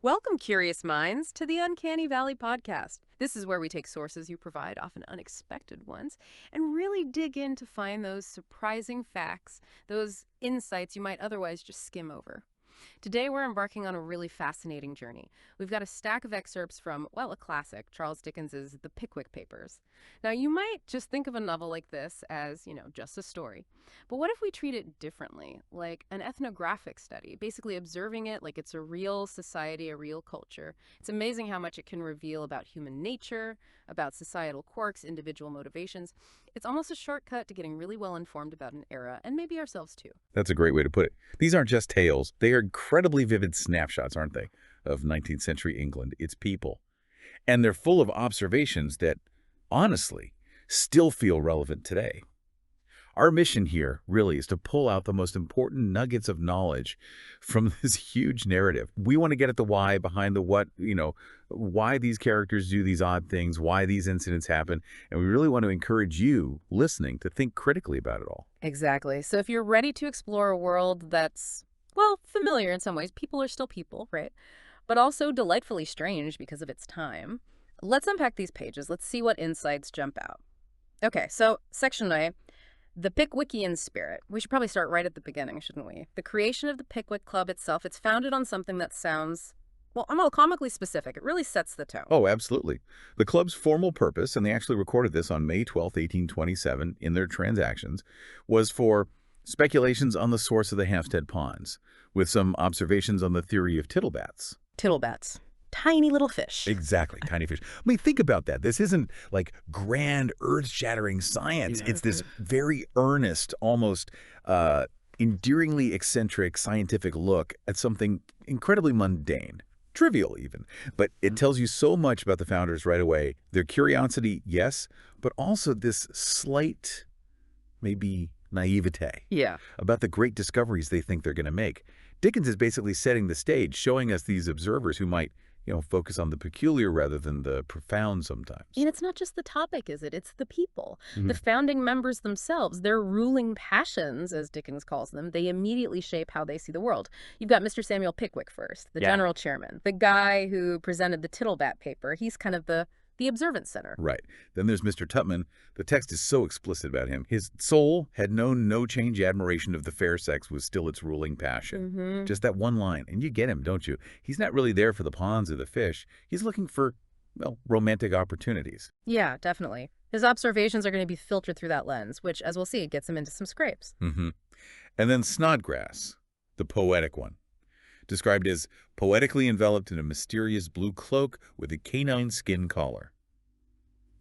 Welcome, curious minds, to the Uncanny Valley podcast. This is where we take sources you provide, often unexpected ones, and really dig in to find those surprising facts, those insights you might otherwise just skim over. Today, we're embarking on a really fascinating journey. We've got a stack of excerpts from, well, a classic, Charles Dickens's The Pickwick Papers. Now, you might just think of a novel like this as, just a story. But what if we treat it differently, like an ethnographic study, basically observing it like it's a real society, a real culture? It's amazing how much it can reveal about human nature, about societal quirks, individual motivations. It's almost a shortcut to getting really well informed about an era, and maybe ourselves too. That's a great way to put it. These aren't just tales. They are incredibly vivid snapshots, aren't they, of 19th century England, its people. And they're full of observations that, honestly, still feel relevant today. Our mission here really is to pull out the most important nuggets of knowledge from this huge narrative. We want to get at the why behind the what, why these characters do these odd things, why these incidents happen, and we really want to encourage you listening to think critically about it all. Exactly. So if you're ready to explore a world that's, well, familiar in some ways, people are still people, right? But also delightfully strange because of its time. Let's unpack these pages. Let's see what insights jump out. Okay, so Section A. The Pickwickian spirit. We should probably start right at the beginning, shouldn't we? The creation of the Pickwick Club itself, it's founded on something that sounds, well, I'm all comically specific. It really sets the tone. Oh, absolutely. The club's formal purpose, and they actually recorded this on May 12, 1827, in their transactions, was for speculations on the source of the Hampstead ponds, with some observations on the theory of tittlebats. Tittlebats. Tiny little fish. Exactly, tiny fish. I mean, think about that. This isn't like grand, earth-shattering science. It's this very earnest, almost endearingly eccentric scientific look at something incredibly mundane. Trivial, even. But it tells you so much about the founders right away. Their curiosity, yes, but also this slight, maybe naivete about the great discoveries they think they're going to make. Dickens is basically setting the stage, showing us these observers who might focus on the peculiar rather than the profound sometimes. And it's not just the topic, is it? It's the people. The founding members themselves, their ruling passions, as Dickens calls them, they immediately shape how they see the world. You've got Mr. Samuel Pickwick first, the general chairman, the guy who presented the Tittlebat paper. He's kind of the observance center. Right. Then there's Mr. Tupman. The text is so explicit about him. His soul had known no change. Admiration of the fair sex was still its ruling passion. Just that one line. And you get him, don't you? He's not really there for the ponds or the fish. He's looking for, well, romantic opportunities. Yeah, definitely. His observations are going to be filtered through that lens, which, as we'll see, gets him into some scrapes. And then Snodgrass, the poetic one, described as poetically enveloped in a mysterious blue cloak with a canine skin collar.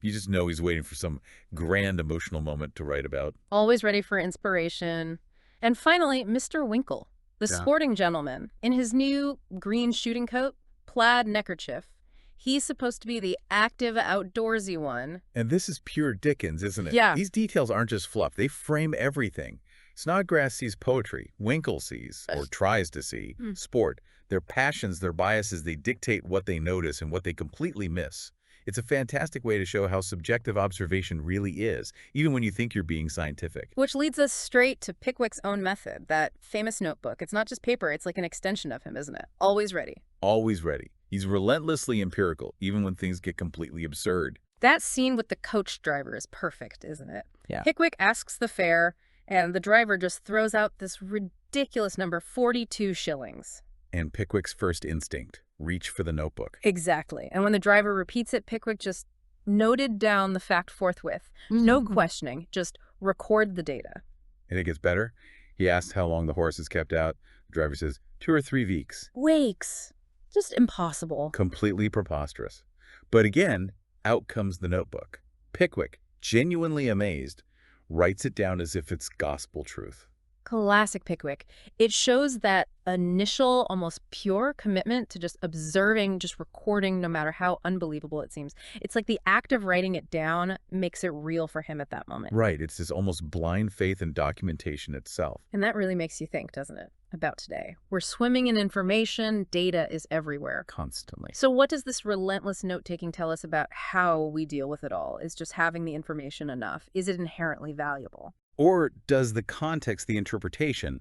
You just know he's waiting for some grand emotional moment to write about. Always ready for inspiration. And finally, Mr. Winkle, the sporting gentleman. In his new green shooting coat, plaid neckerchief, he's supposed to be the active, outdoorsy one. And this is pure Dickens, isn't it? Yeah. These details aren't just fluff. They frame everything. Snodgrass sees poetry. Winkle sees, or tries to see, sport. Their passions, their biases, they dictate what they notice and what they completely miss. It's a fantastic way to show how subjective observation really is, even when you think you're being scientific. Which leads us straight to Pickwick's own method, that famous notebook. It's not just paper, it's like an extension of him, isn't it? Always ready. Always ready. He's relentlessly empirical, even when things get completely absurd. That scene with the coach driver is perfect, isn't it? Yeah. Pickwick asks the fare, and the driver just throws out this ridiculous number, 42 shillings. And Pickwick's first instinct, reach for the notebook. Exactly. And when the driver repeats it, Pickwick just noted down the fact forthwith. No questioning, just record the data. And it gets better. He asks how long the horse is kept out. The driver says 2 or 3 weeks. Weeks. Just impossible. Completely preposterous. But again, out comes the notebook. Pickwick, genuinely amazed, writes it down as if it's gospel truth. Classic Pickwick. It shows that initial, almost pure commitment to just observing, just recording, no matter how unbelievable it seems. It's like the act of writing it down makes it real for him at that moment. Right. It's this almost blind faith in documentation itself. And that really makes you think, doesn't it, about today? We're swimming in information. Data is everywhere. Constantly. So what does this relentless note-taking tell us about how we deal with it all? Is just having the information enough? Is it inherently valuable? Or does the context, the interpretation,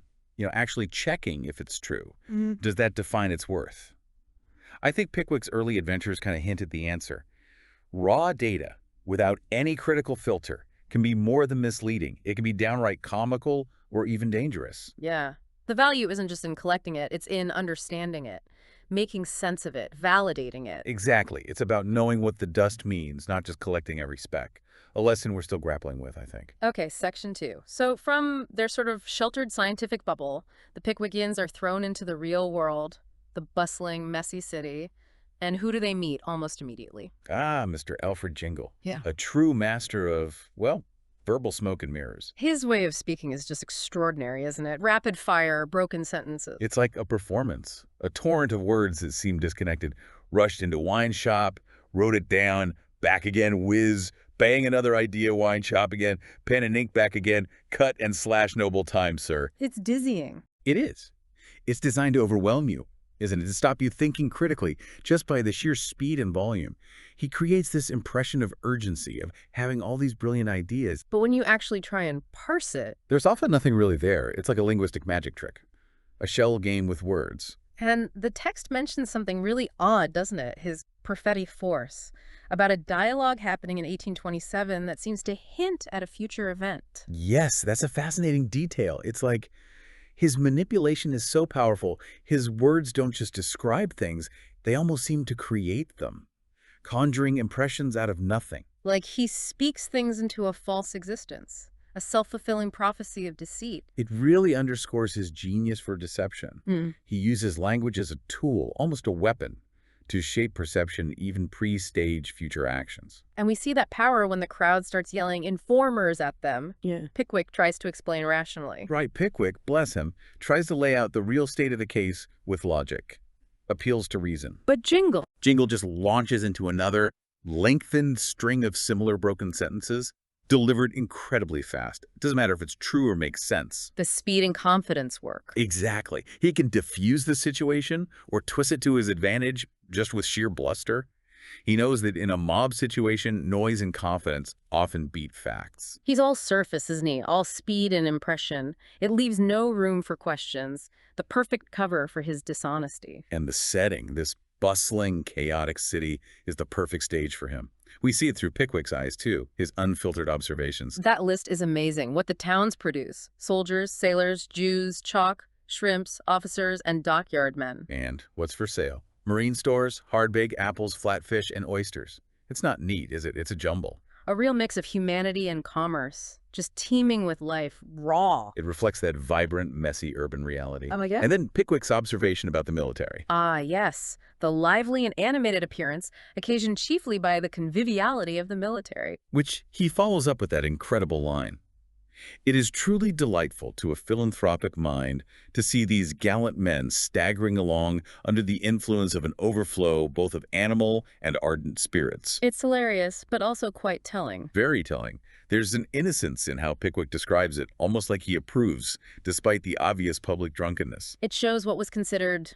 actually checking if it's true, does that define its worth? I think Pickwick's early adventures kind of hint at the answer. Raw data, without any critical filter, can be more than misleading. It can be downright comical or even dangerous. Yeah. The value isn't just in collecting it, it's in understanding it, making sense of it, validating it. Exactly. It's about knowing what the dust means, not just collecting every speck. A lesson we're still grappling with, I think. Okay, section 2. So from their sort of sheltered scientific bubble, the Pickwickians are thrown into the real world, the bustling, messy city. And who do they meet almost immediately? Ah, Mr. Alfred Jingle. Yeah. A true master of, well, verbal smoke and mirrors. His way of speaking is just extraordinary, isn't it? Rapid fire, broken sentences. It's like a performance. A torrent of words that seem disconnected. Rushed into wine shop, wrote it down, back again, whiz, bang another idea, wine shop again, pen and ink back again, cut and slash noble time, sir. It's dizzying. It is. It's designed to overwhelm you, isn't it? To stop you thinking critically just by the sheer speed and volume. He creates this impression of urgency, of having all these brilliant ideas. But when you actually try and parse it, There's often nothing really there. It's like a linguistic magic trick. A shell game with words. and the text mentions something really odd, doesn't it? His perfidy force, about a dialogue happening in 1827 that seems to hint at a future event. Yes, that's a fascinating detail. It's like his manipulation is so powerful, his words don't just describe things, they almost seem to create them, conjuring impressions out of nothing. Like he speaks things into a false existence, a self-fulfilling prophecy of deceit. It really underscores his genius for deception. Mm. He uses language as a tool, almost a weapon, to shape perception, even pre-stage future actions. And we see that power when the crowd starts yelling informers at them. Yeah. Pickwick tries to explain rationally. Right, Pickwick, bless him, tries to lay out the real state of the case with logic, appeals to reason. But Jingle. Jingle just launches into another lengthened string of similar broken sentences, delivered incredibly fast. It doesn't matter if it's true or makes sense. The speed and confidence work. Exactly. He can diffuse the situation or twist it to his advantage just with sheer bluster. He knows that in a mob situation, noise and confidence often beat facts. He's all surface, isn't he? All speed and impression. It leaves no room for questions. The perfect cover for his dishonesty. And the setting, this bustling, chaotic city, is the perfect stage for him. We see it through Pickwick's eyes, too, his unfiltered observations. That list is amazing. What the towns produce. Soldiers, sailors, Jews, chalk, shrimps, officers, and dockyard men. And what's for sale? Marine stores, hardbake, apples, flatfish, and oysters. It's not neat, is it? It's a jumble. A real mix of humanity and commerce. Just teeming with life, raw. It reflects that vibrant, messy urban reality. Oh my God. And then Pickwick's observation about the military. Ah, yes. The lively and animated appearance, occasioned chiefly by the conviviality of the military. Which he follows up with that incredible line. It is truly delightful to a philanthropic mind to see these gallant men staggering along under the influence of an overflow both of animal and ardent spirits. It's hilarious, but also quite telling. Very telling. There's an innocence in how Pickwick describes it, almost like he approves, despite the obvious public drunkenness. It shows what was considered,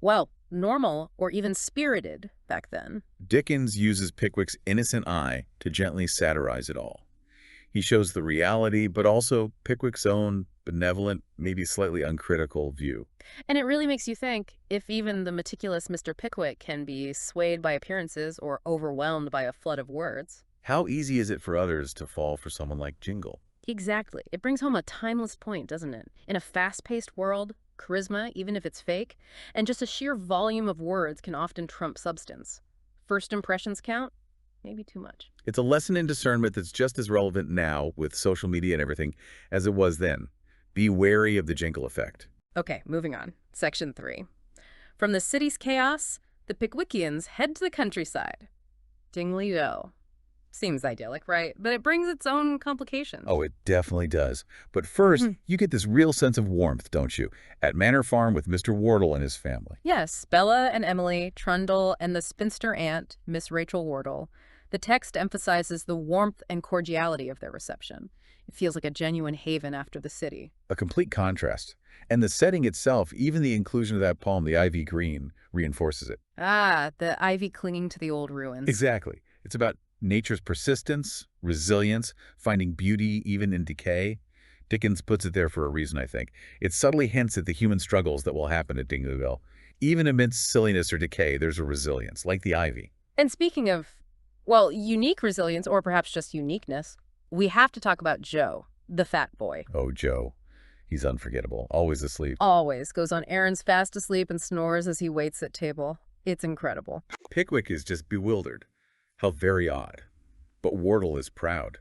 well, normal or even spirited back then. Dickens uses Pickwick's innocent eye to gently satirize it all. He shows the reality, but also Pickwick's own benevolent, maybe slightly uncritical view. And it really makes you think if even the meticulous Mr. Pickwick can be swayed by appearances or overwhelmed by a flood of words. How easy is it for others to fall for someone like Jingle? Exactly. It brings home a timeless point, doesn't it? In a fast-paced world, charisma, even if it's fake, and just a sheer volume of words can often trump substance. First impressions count? Maybe too much. It's a lesson in discernment that's just as relevant now with social media and everything as it was then. Be wary of the Jingle effect. Okay, moving on. Section 3. From the city's chaos, the Pickwickians head to the countryside. Dingley Dell. Seems idyllic, right? But it brings its own complications. Oh, it definitely does. But first, you get this real sense of warmth, don't you? At Manor Farm with Mr. Wardle and his family. Yes, Bella and Emily, Trundle, and the spinster aunt, Miss Rachael Wardle. The text emphasizes the warmth and cordiality of their reception. It feels like a genuine haven after the city. A complete contrast. And the setting itself, even the inclusion of that poem, the ivy green, reinforces it. Ah, the ivy clinging to the old ruins. Exactly. It's about nature's persistence, resilience, finding beauty even in decay. Dickens puts it there for a reason, I think. It subtly hints at the human struggles that will happen at Dingley Dell, Even amidst silliness or decay, there's a resilience, like the ivy. And speaking of, well, unique resilience, or perhaps just uniqueness, we have to talk about Joe, the fat boy. Oh, Joe. He's unforgettable. Always asleep. Always goes on errands fast asleep and snores as he waits at table. It's incredible. Pickwick is just bewildered. How very odd. But Wardle is proud.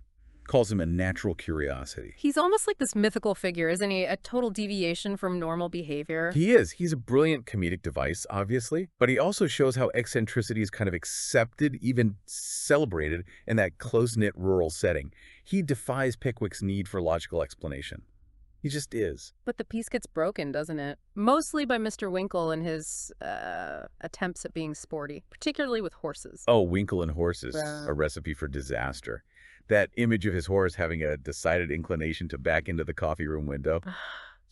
Calls him a natural curiosity. He's almost like this mythical figure, isn't he? A total deviation from normal behavior. He is. He's a brilliant comedic device, obviously, but he also shows how eccentricity is kind of accepted, even celebrated, in that close-knit rural setting. He defies Pickwick's need for logical explanation. He just is. But the piece gets broken, doesn't it? Mostly by Mr. Winkle and his attempts at being sporty, particularly with horses. Oh, Winkle and horses, a recipe for disaster. That image of his horse having a decided inclination to back into the coffee room window.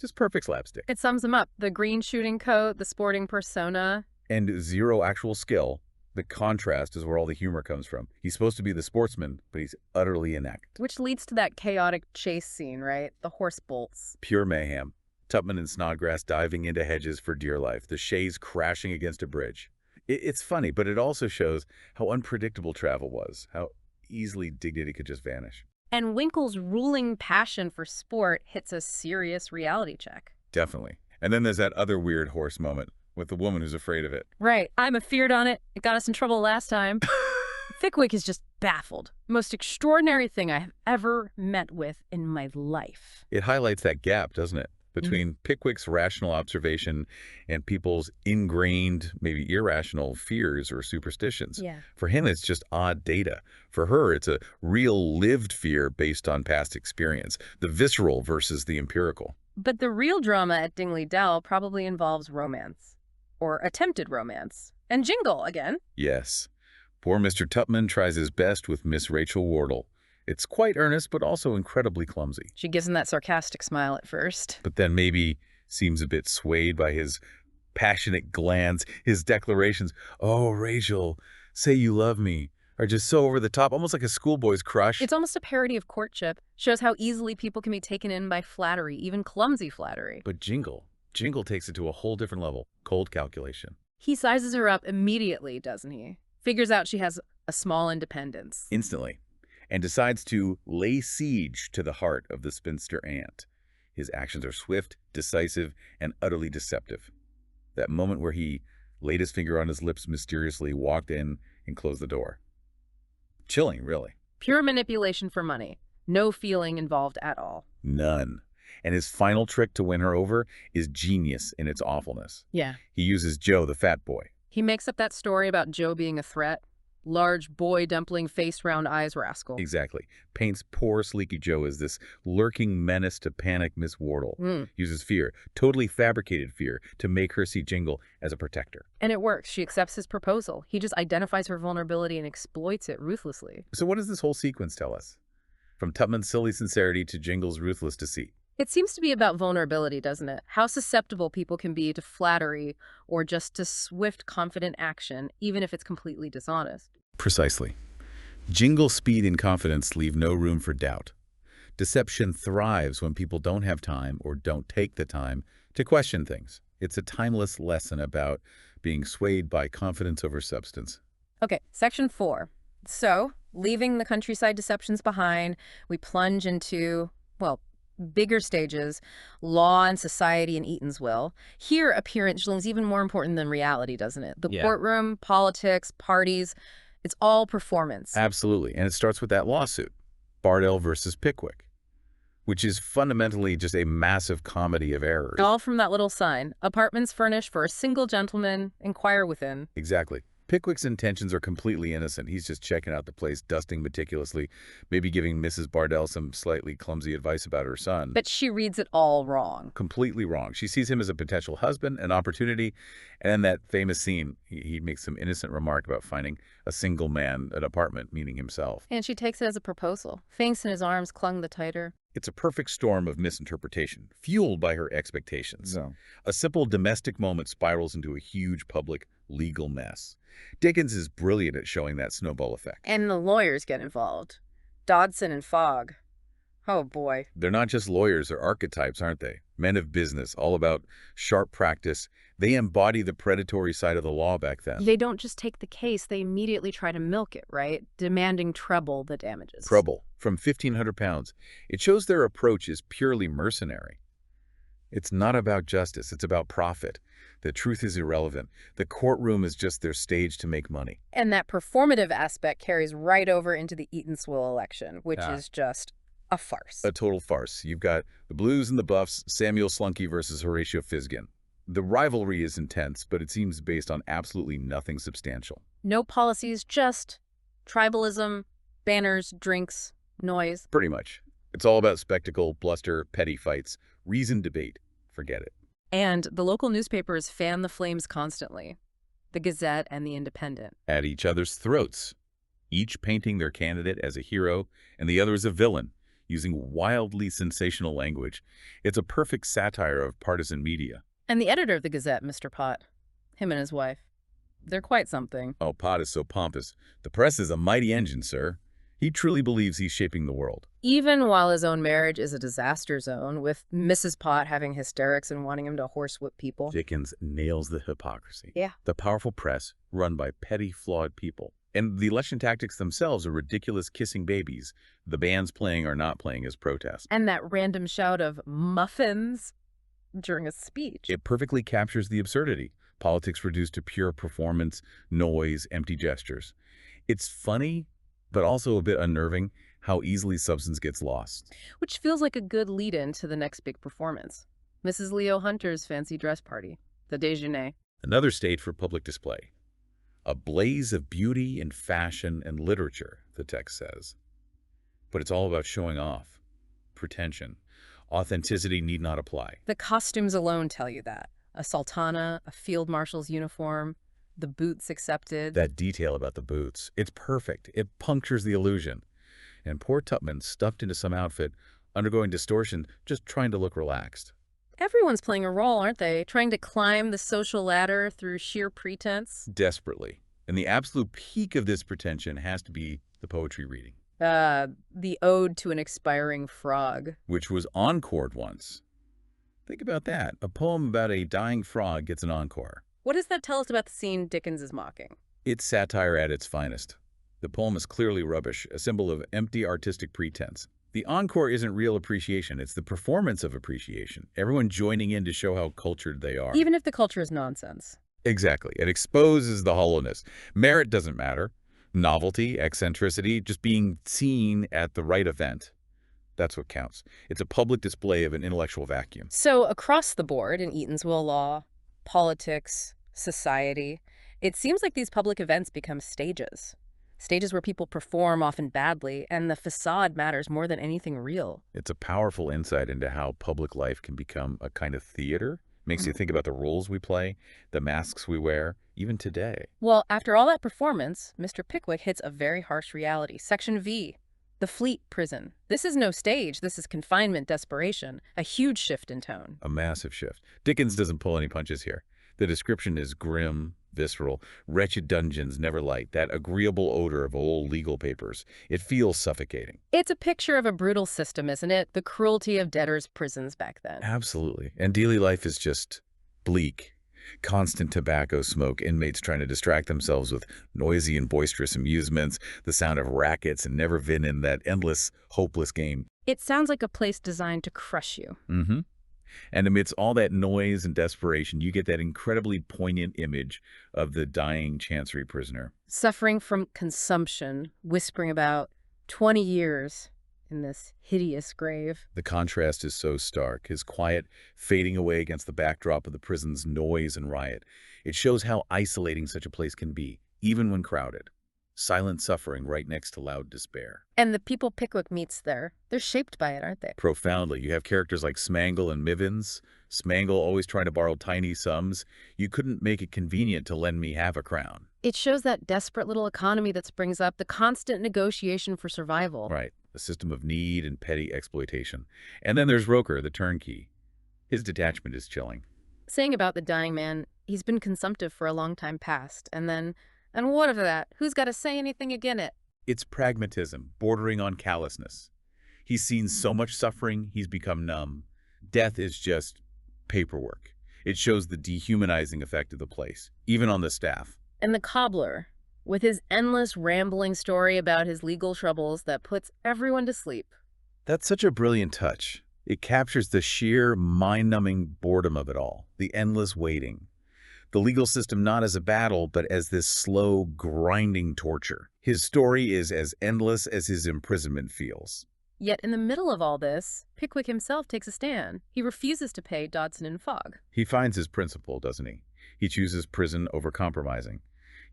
Just perfect slapstick. It sums him up. The green shooting coat, the sporting persona. And zero actual skill. The contrast is where all the humor comes from. He's supposed to be the sportsman, but he's utterly inept. Which leads to that chaotic chase scene, right? The horse bolts. Pure mayhem. Tupman and Snodgrass diving into hedges for dear life. The chaise crashing against a bridge. It's funny, but it also shows how unpredictable travel was. How easily dignity could just vanish. And Winkle's ruling passion for sport hits a serious reality check. Definitely. And then there's that other weird horse moment with the woman who's afraid of it. Right. I'm afeared on it. It got us in trouble last time. Pickwick is just baffled. Most extraordinary thing I have ever met with in my life. It highlights that gap, doesn't it? Between Pickwick's rational observation and people's ingrained, maybe irrational fears or superstitions. Yeah. For him, it's just odd data. For her, it's a real lived fear based on past experience, the visceral versus the empirical. But the real drama at Dingley Dell probably involves romance, or attempted romance. And Jingle, again. Yes. Poor Mr. Tupman tries his best with Miss Rachael Wardle. It's quite earnest, but also incredibly clumsy. She gives him that sarcastic smile at first. But then maybe seems a bit swayed by his passionate glance, his declarations, "Oh, Rachel, say you love me," are just so over the top, almost like a schoolboy's crush. It's almost a parody of courtship. Shows how easily people can be taken in by flattery, even clumsy flattery. But Jingle takes it to a whole different level, cold calculation. He sizes her up immediately, doesn't he? Figures out she has a small independence. Instantly. And decides to lay siege to the heart of the spinster aunt. His actions are swift, decisive, and utterly deceptive. That moment where he laid his finger on his lips mysteriously, walked in, and closed the door. Chilling, really. Pure manipulation for money. No feeling involved at all. None. And his final trick to win her over is genius in its awfulness. Yeah. He uses Joe, the fat boy. He makes up that story about Joe being a threat. Large boy, dumpling, face, round eyes rascal. Exactly. Paints poor Sleepy Joe as this lurking menace to panic Miss Wardle. Uses fear, totally fabricated fear, to make her see Jingle as a protector. And it works. She accepts his proposal. He just identifies her vulnerability and exploits it ruthlessly. So what does this whole sequence tell us? From Tupman's silly sincerity to Jingle's ruthless deceit. It seems to be about vulnerability, doesn't it? How susceptible people can be to flattery or just to swift, confident action, even if it's completely dishonest. Precisely. Jingle's speed and confidence leave no room for doubt. Deception thrives when people don't have time or don't take the time to question things. It's a timeless lesson about being swayed by confidence over substance. Okay, section 4. So, leaving the countryside deceptions behind, we plunge into, well, bigger stages, law and society in Eatanswill. Here, appearance is even more important than reality, doesn't it? The courtroom, politics, parties, it's all performance. Absolutely. And it starts with that lawsuit, Bardell versus Pickwick, which is fundamentally just a massive comedy of errors. All from that little sign. Apartments furnished for a single gentleman, inquire within. Exactly. Pickwick's intentions are completely innocent. He's just checking out the place, dusting meticulously, maybe giving Mrs. Bardell some slightly clumsy advice about her son. But she reads it all wrong. Completely wrong. She sees him as a potential husband, an opportunity, and in that famous scene, he makes some innocent remark about finding a single man an apartment, meaning himself. And she takes it as a proposal. Finks in his arms clung the tighter. It's a perfect storm of misinterpretation, fueled by her expectations. No. A simple domestic moment spirals into a huge public legal mess. Dickens is brilliant at showing that snowball effect. And the lawyers get involved. Dodson and Fogg. Oh, boy. They're not just lawyers or archetypes, aren't they? Men of business, all about sharp practice. They embody the predatory side of the law back then. They don't just take the case, they immediately try to milk it, right? Demanding treble the damages. Trouble, from 1,500 pounds. It shows their approach is purely mercenary. It's not about justice, it's about profit. The truth is irrelevant. The courtroom is just their stage to make money. And that performative aspect carries right over into the Eatanswill election, which is just a farce. A total farce. You've got the Blues and the Buffs, Samuel Slunky versus Horatio Fisgin. The rivalry is intense, but it seems based on absolutely nothing substantial. No policies, just tribalism, banners, drinks, noise. Pretty much. It's all about spectacle, bluster, petty fights, reasoned debate. Forget it. And the local newspapers fan the flames constantly. The Gazette and the Independent. At each other's throats, each painting their candidate as a hero and the other as a villain, using wildly sensational language. It's a perfect satire of partisan media. And the editor of the Gazette, Mr. Pott, him and his wife, they're quite something. Oh, Pott is so pompous. The press is a mighty engine, sir. He truly believes he's shaping the world. Even while his own marriage is a disaster zone, with Mrs. Pott having hysterics and wanting him to horsewhip people. Dickens nails the hypocrisy. Yeah. The powerful press, run by petty, flawed people. And the election tactics themselves are ridiculous kissing babies, the bands playing or not playing as protest. And that random shout of muffins during a speech. It perfectly captures the absurdity. Politics reduced to pure performance, noise, empty gestures. It's funny, but also a bit unnerving how easily substance gets lost. Which feels like a good lead-in to the next big performance. Mrs. Leo Hunter's fancy dress party, the déjeuner. Another stage for public display. A blaze of beauty and fashion and literature, the text says. But it's all about showing off. Pretension. Authenticity need not apply. The costumes alone tell you that. A sultana, a field marshal's uniform, the boots accepted. That detail about the boots, it's perfect. It punctures the illusion. And poor Tupman, stuffed into some outfit, undergoing distortion, just trying to look relaxed. Everyone's playing a role, aren't they? Trying to climb the social ladder through sheer pretense. Desperately. And the absolute peak of this pretension has to be the poetry reading. The Ode to an Expiring Frog. Which was encored once. Think about that. A poem about a dying frog gets an encore. What does that tell us about the scene Dickens is mocking? It's satire at its finest. The poem is clearly rubbish, a symbol of empty artistic pretense. The encore isn't real appreciation, it's the performance of appreciation. Everyone joining in to show how cultured they are. Even if the culture is nonsense. Exactly. It exposes the hollowness. Merit doesn't matter. Novelty, eccentricity, just being seen at the right event. That's what counts. It's a public display of an intellectual vacuum. So across the board in Eatanswill law, politics, society, it seems like these public events become stages. Stages where people perform, often badly, and the facade matters more than anything real. It's a powerful insight into how public life can become a kind of theater. Makes you think about the roles we play, the masks we wear, even today. Well, after all that performance, Mr. Pickwick hits a very harsh reality. Section V, the Fleet prison. This is no stage. This is confinement desperation. A huge shift in tone. A massive shift. Dickens doesn't pull any punches here. The description is grim, visceral, wretched dungeons never light, that agreeable odor of old legal papers. It feels suffocating. It's a picture of a brutal system, isn't it? The cruelty of debtors' prisons back then. Absolutely. And daily life is just bleak. Constant tobacco smoke, inmates trying to distract themselves with noisy and boisterous amusements, the sound of rackets, and never been in that endless, hopeless game. It sounds like a place designed to crush you. Mm-hmm. And amidst all that noise and desperation, you get that incredibly poignant image of the dying Chancery prisoner. Suffering from consumption, whispering about 20 years in this hideous grave. The contrast is so stark, his quiet fading away against the backdrop of the prison's noise and riot. It shows how isolating such a place can be, even when crowded. Silent suffering right next to loud despair. And the people Pickwick meets there, they're shaped by it, aren't they? Profoundly. You have characters like Smangle and Mivens. Smangle always trying to borrow tiny sums. You couldn't make it convenient to lend me half a crown. It shows that desperate little economy that springs up, the constant negotiation for survival. Right. A system of need and petty exploitation. And then there's Roker, the turnkey. His detachment is chilling. Saying about the dying man, he's been consumptive for a long time past, and what of that? Who's got to say anything again it? It's pragmatism, bordering on callousness. He's seen so much suffering, he's become numb. Death is just paperwork. It shows the dehumanizing effect of the place, even on the staff. And the cobbler, with his endless rambling story about his legal troubles that puts everyone to sleep. That's such a brilliant touch. It captures the sheer, mind-numbing boredom of it all, the endless waiting. The legal system not as a battle, but as this slow, grinding torture. His story is as endless as his imprisonment feels. Yet in the middle of all this, Pickwick himself takes a stand. He refuses to pay Dodson and Fogg. He finds his principle, doesn't he? He chooses prison over compromising.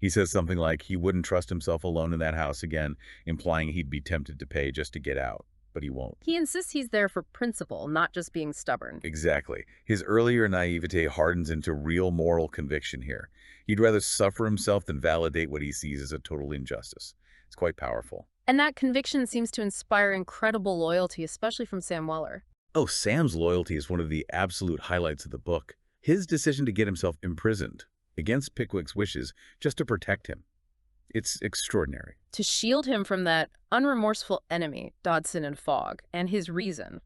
He says something like he wouldn't trust himself alone in that house again, implying he'd be tempted to pay just to get out. But he won't. He insists he's there for principle, not just being stubborn. Exactly. His earlier naivete hardens into real moral conviction here. He'd rather suffer himself than validate what he sees as a total injustice. It's quite powerful. And that conviction seems to inspire incredible loyalty, especially from Sam Weller. Oh, Sam's loyalty is one of the absolute highlights of the book. His decision to get himself imprisoned, against Pickwick's wishes, just to protect him. It's extraordinary. To shield him from that unremorseful enemy, Dodson and Fogg, and his reason.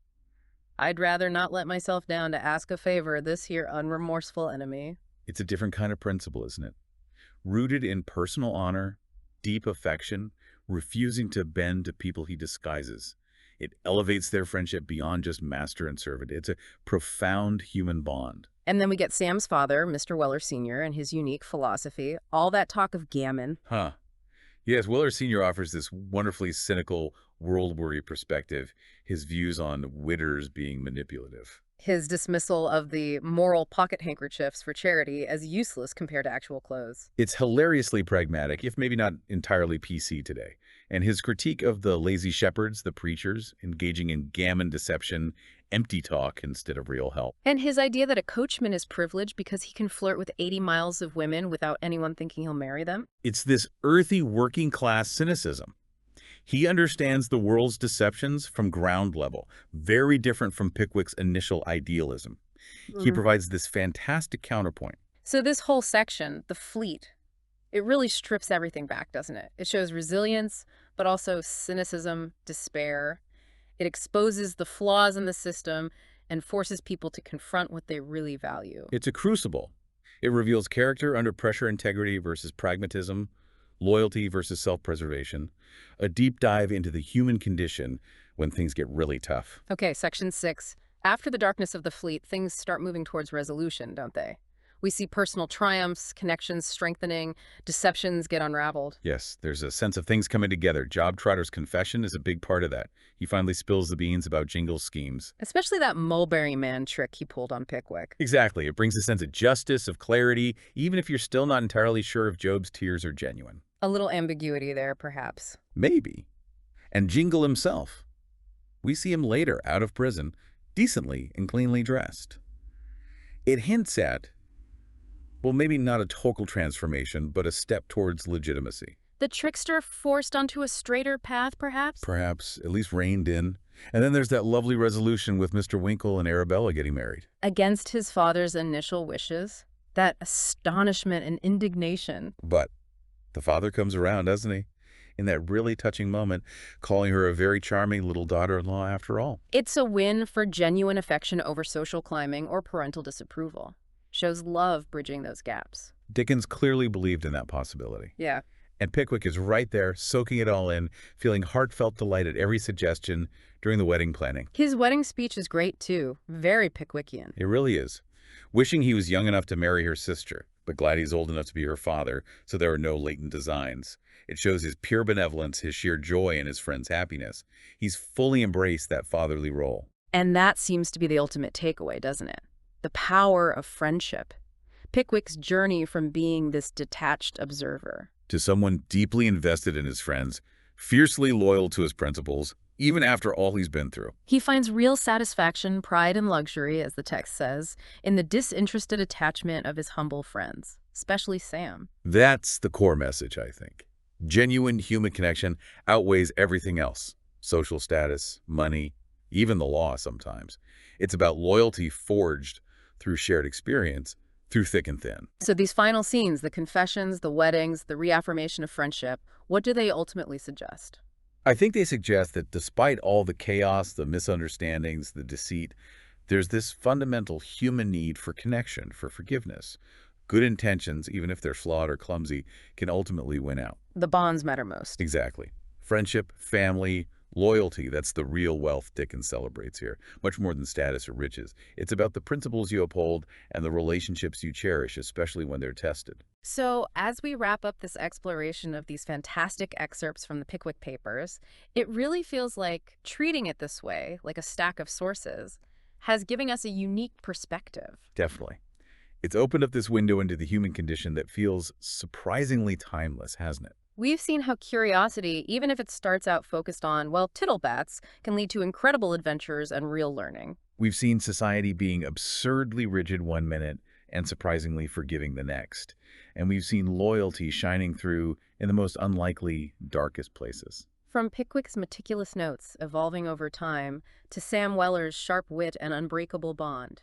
I'd rather not let myself down to ask a favor this here unremorseful enemy. It's a different kind of principle, isn't it? Rooted in personal honor, deep affection, refusing to bend to people he disguises. It elevates their friendship beyond just master and servant. It's a profound human bond. And then we get Sam's father, Mr. Weller Sr., and his unique philosophy. All that talk of gammon. Huh. Yes, Weller Sr. offers this wonderfully cynical, world-weary perspective, his views on witters being manipulative. His dismissal of the moral pocket handkerchiefs for charity as useless compared to actual clothes. It's hilariously pragmatic, if maybe not entirely PC today. And his critique of the lazy shepherds, the preachers, engaging in gammon deception, empty talk instead of real help. And his idea that a coachman is privileged because he can flirt with 80 miles of women without anyone thinking he'll marry them. It's this earthy working-class cynicism. He understands the world's deceptions from ground level, very different from Pickwick's initial idealism. He provides this fantastic counterpoint. So this whole section, the fleet, it really strips everything back, doesn't it? It shows resilience, but also cynicism, despair. It exposes the flaws in the system and forces people to confront what they really value. It's a crucible. It reveals character under pressure, integrity versus pragmatism, loyalty versus self-preservation, a deep dive into the human condition when things get really tough. Okay, section 6. After the darkness of the fleet, things start moving towards resolution, don't they? We see personal triumphs, connections strengthening, deceptions get unraveled. Yes, there's a sense of things coming together. Job Trotter's confession is a big part of that. He finally spills the beans about Jingle's schemes. Especially that mulberry man trick he pulled on Pickwick. Exactly. It brings a sense of justice, of clarity, even if you're still not entirely sure if Job's tears are genuine. A little ambiguity there, perhaps. Maybe. And Jingle himself. We see him later, out of prison, decently and cleanly dressed. It hints at, well, maybe not a total transformation, but a step towards legitimacy. The trickster forced onto a straighter path, perhaps? Perhaps, at least reined in. And then there's that lovely resolution with Mr. Winkle and Arabella getting married. Against his father's initial wishes. That astonishment and indignation. But the father comes around, doesn't he? In that really touching moment, calling her a very charming little daughter-in-law after all. It's a win for genuine affection over social climbing or parental disapproval. Shows love bridging those gaps. Dickens clearly believed in that possibility. Yeah. And Pickwick is right there, soaking it all in, feeling heartfelt delight at every suggestion during the wedding planning. His wedding speech is great, too. Very Pickwickian. It really is. Wishing he was young enough to marry her sister, but glad he's old enough to be her father, so there are no latent designs. It shows his pure benevolence, his sheer joy in his friend's happiness. He's fully embraced that fatherly role. And that seems to be the ultimate takeaway, doesn't it? The power of friendship. Pickwick's journey from being this detached observer to someone deeply invested in his friends, fiercely loyal to his principles, even after all he's been through. He finds real satisfaction, pride, and luxury, as the text says, in the disinterested attachment of his humble friends, especially Sam. That's the core message, I think. Genuine human connection outweighs everything else. Social status, money, even the law sometimes. It's about loyalty forged through shared experience, through thick and thin. So these final scenes, the confessions, the weddings, the reaffirmation of friendship, what do they ultimately suggest? I think they suggest that despite all the chaos, the misunderstandings, the deceit, There's this fundamental human need for connection, for forgiveness. Good intentions, even if they're flawed or clumsy, can ultimately win out. The bonds matter most. Exactly. Friendship, family, loyalty, that's the real wealth Dickens celebrates here, much more than status or riches. It's about the principles you uphold and the relationships you cherish, especially when they're tested. So, as we wrap up this exploration of these fantastic excerpts from the Pickwick Papers, it really feels like treating it this way, like a stack of sources, has given us a unique perspective. Definitely. It's opened up this window into the human condition that feels surprisingly timeless, hasn't it? We've seen how curiosity, even if it starts out focused on, well, tittlebats, can lead to incredible adventures and real learning. We've seen society being absurdly rigid one minute and surprisingly forgiving the next. And we've seen loyalty shining through in the most unlikely, darkest places. From Pickwick's meticulous notes, evolving over time, to Sam Weller's sharp wit and unbreakable bond.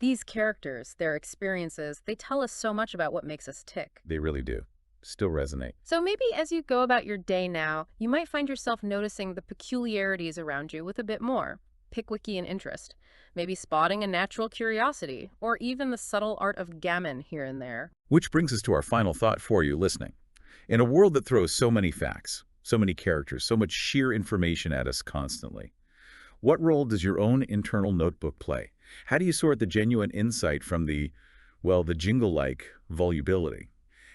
These characters, their experiences, they tell us so much about what makes us tick. They really do. Still resonate. So maybe as you go about your day now, you might find yourself noticing the peculiarities around you with a bit more Pickwickian interest, maybe spotting a natural curiosity, or even the subtle art of gammon here and there. Which brings us to our final thought for you listening. In a world that throws so many facts, so many characters, so much sheer information at us constantly, what role does your own internal notebook play? How do you sort the genuine insight from the jingle-like volubility?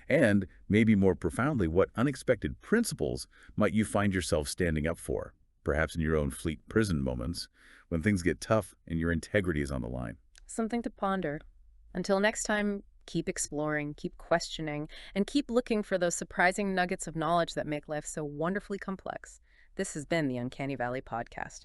And, maybe more profoundly, what unexpected principles might you find yourself standing up for, perhaps in your own fleet prison moments, when things get tough and your integrity is on the line? Something to ponder. Until next time, keep exploring, keep questioning, and keep looking for those surprising nuggets of knowledge that make life so wonderfully complex. This has been the Uncanny Valley Podcast.